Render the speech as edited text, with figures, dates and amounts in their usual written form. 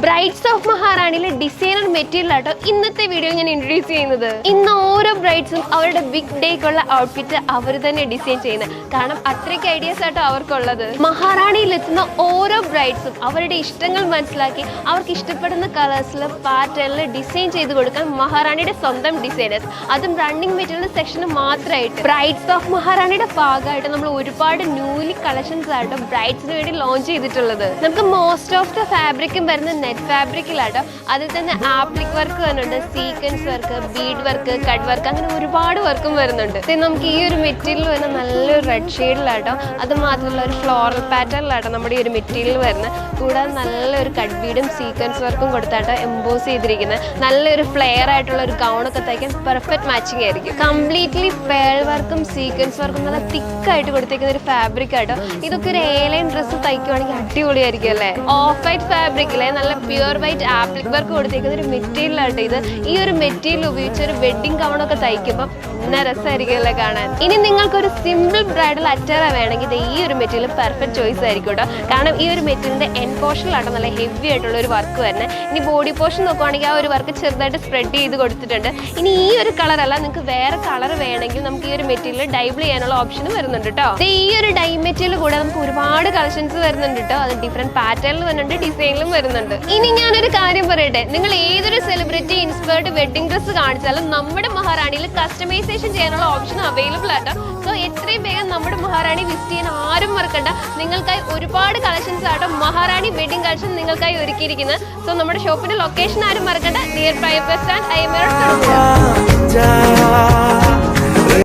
Brides of മഹാറാണിയിലെ designer material ആട്ടോ ഇന്നത്തെ video ഞാൻ ഇൻട്രൊഡ്യൂസ് ചെയ്യുന്നത്. ഇന്ന് ഓരോ ബ്രൈഡ്സും അവരുടെ ബിഗ് ഡേക്കുള്ള ഔട്ട്ഫിറ്റ് അവർ തന്നെ ഡിസൈൻ ചെയ്യുന്നത്. കാരണം അത്രയ്ക്ക് ഐഡിയാസ് ആട്ടോ അവർക്കുള്ളത്. മഹാറാണിയിൽ എത്തുന്ന ഓരോ ബ്രൈഡ്സും അവരുടെ ഇഷ്ടങ്ങൾ മനസ്സിലാക്കി അവർക്ക് ഇഷ്ടപ്പെടുന്ന കളേഴ്സിൽ പാറ്റേണിൽ ഡിസൈൻ ചെയ്ത് കൊടുക്കാൻ മഹാറാണിയുടെ സ്വന്തം ഡിസൈനേഴ്സ്, അതും റണ്ണിങ് മെറ്റീരിയൽ സെക്ഷന് മാത്രമായിട്ട്. ബ്രൈഡ്സ് ഓഫ് മഹാറാണിയുടെ ഭാഗമായിട്ട് നമ്മൾ ഒരുപാട് ന്യൂലി കളക്ഷൻസ് ആട്ടോ ബ്രൈഡ്സിന് വേണ്ടി ലോഞ്ച് ചെയ്തിട്ടുള്ളത്. നമുക്ക് മോസ്റ്റ് ഓഫ് ദ ഫാബ്രിക്കും വരുന്ന നെറ്റ് ഫാബ്രിക്കിലാട്ടോ. അതിൽ തന്നെ ആപ്ലിക് വർക്ക് വരുന്നുണ്ട്, sequence work, Bede work, cut work, അങ്ങനെ ഒരുപാട് വർക്കും വരുന്നുണ്ട്. നമുക്ക് ഈ ഒരു മെറ്റീരിയൽ വരുന്ന നല്ലൊരു റെഡ് ഷെയ്ഡിലാട്ടോ. അത് മാത്രമല്ല ഒരു ഫ്ലോറൽ പാറ്റേണിലാട്ടോ നമ്മുടെ ഈ ഒരു മെറ്റീരിയൽ വരുന്നത്. കൂടാതെ നല്ലൊരു കട്ട് ബീഡും സീക്വൻസ് വർക്കും കൊടുത്താട്ടോ എംബോസ് ചെയ്തിരിക്കുന്നത്. നല്ലൊരു ഫ്ലെയർ ആയിട്ടുള്ള ഒരു ഗൗണൊക്കെ തയ്ക്കാൻ പെർഫെക്റ്റ് മാച്ചിങ് ആയിരിക്കും. കംപ്ലീറ്റ്ലി പേൾ വർക്കും സീക്വൻസ് വർക്കും നല്ല തിക്കായിട്ട് കൊടുത്തേക്കുന്ന ഒരു ഫാബ്രിക് ആട്ടോ. ഇതൊക്കെ ഒരു എയർലൈൻ ഡ്രസ്സ് തയ്ക്കുവാണെങ്കിൽ അടിപൊളിയായിരിക്കും അല്ലേ. ഓഫ് വൈറ്റ് ഫാബ്രിക്കിലെ നല്ല പ്യുവർ വൈറ്റ് ആപ്ലിക് വർക്ക് കൊടുത്തേക്കുന്ന ഒരു മെറ്റീരിയൽ ആട്ടോ ഇത്. ഈ ഒരു മെറ്റീരിയൽ ഉപയോഗിച്ച് ഒരു വെഡിങ് ഗൗണൊക്കെ തയ്ക്കുമ്പോൾ നല്ല രസമായിരിക്കും അല്ലേ കാണാൻ. ഇനി നിങ്ങൾക്കൊരു സിമ്പിൾ ബ്രൈഡൽ അറ്ററ വേണമെങ്കിൽ ഈ ഒരു മെറ്റീരിയൽ പെർഫെക്റ്റ് ചോയ്സ് ആയിരിക്കും കേട്ടോ. കാരണം ഈ ഒരു മെറ്റീരിയലിന്റെ എൻ പോർഷനിലാട്ടോ നല്ല ഹെവി ആയിട്ടുള്ള ഒരു വർക്ക് വരുന്നത്. ഇനി ബോഡി പോർഷൻ നോക്കുവാണെങ്കിൽ ആ ഒരു വർക്ക് ചെറുതായിട്ട് സ്പ്രെഡ് ചെയ്ത് കൊടുത്തിട്ടുണ്ട്. ഇനി ഈ ഒരു കളർ അല്ല, നിങ്ങൾക്ക് വേറെ കളർ വേണമെങ്കിൽ നമുക്ക് ഈ ഒരു മെറ്റീരിയൽ ഡൈബിൾ ചെയ്യാനുള്ള ഓപ്ഷൻ വരുന്നുണ്ട് കേട്ടോ. ഈ ഒരു ഡൈ മെറ്റീരിയൽ കൂടെ നമുക്ക് ഒരുപാട് കളക്ഷൻസ് വരുന്നുണ്ട് കേട്ടോ. അത് ഡിഫറെന്റ് പാറ്റേണിൽ വരുന്നുണ്ട്, ഡിസൈനിലും വരുന്നുണ്ട്. ഇനി ഞാനൊരു കാര്യം പറയട്ടെ, നിങ്ങൾ ഏതൊരു സെലിബ്രിറ്റി ഇൻസ്പയർഡ് വെഡിങ് ഡ്രസ്സ് കാണിച്ചാലും നമ്മുടെ മഹാറാണിയിൽ കസ്റ്റമൈസേഷൻ ചെയ്യാനുള്ള ഓപ്ഷൻ അവൈലബിൾ ആട്ടോ. സോ എത്രയും വേഗം നമ്മുടെ മഹാറാണി വിസിറ്റ് ചെയ്യാൻ ആരും മറക്കണ്ട. നിങ്ങൾക്കായി ഒരുപാട് കളക്ഷൻസ് ആട്ടോ മഹാറാണി വെഡിങ് കളക്ഷൻ നിങ്ങൾക്കായി ഒരുക്കിയിരിക്കുന്നത്. സോ നമ്മുടെ ഷോപ്പിന്റെ ലൊക്കേഷൻ ആരും മറക്കണ്ട. Near private bus stand, IMR.